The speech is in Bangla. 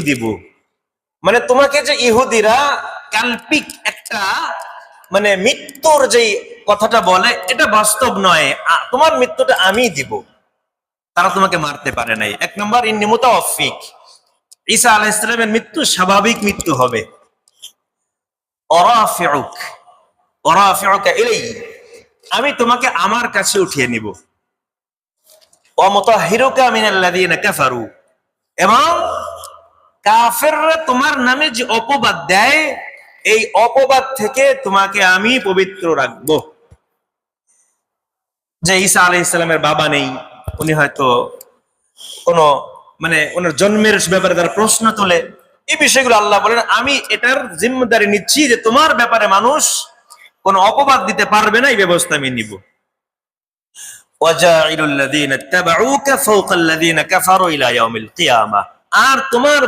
দিব। মানে তোমাকে যে ইহুদিরা কাল্পিক একটা মানে মৃত্যুর যে কথাটা বলে, এটা বাস্তব নয়, তোমার মৃত্যুটা আমি দিব, তারা তোমাকে মারতে পারে নাই। এক নম্বর, ইন্নী মুতাওয়াফিক, ঈসা আলাইহিস সালামের মৃত্যু স্বাভাবিক মৃত্যু হবে। ওয়ারাফিউক ওয়ারাফিউকা ইলাইহি, আমি তোমাকে আমার কাছে উঠিয়ে নিব। ওয়া মুতাহহিরুকা মিনাল্লাযীনা কাফারু, এবং কাফেররা তোমার নামে যে অপবাদ দেয়, এই অপবাদ থেকে তোমাকে আমি পবিত্র রাখবো। যে ঈসা আলাইহিস সালামের বাবা নেই, উনি হয়তো কোন মানে ওনার জন্মের ব্যাপারে তারা প্রশ্ন তোলে, এই বিষয়গুলো আল্লাহ বলেন আমি এটার জিম্মেদারি নিচ্ছি, যে তোমার ব্যাপারে মানুষ কোন অপবাদ দিতে পারবে না, এই ব্যবস্থা আমি নিব। ওয়াজাইলুল লাযীনা ইত্তাবাউকা ফাওকা আল্লাযীনা কাফারু ইলা ইয়াউমিল কিয়ামাহ, আর তোমার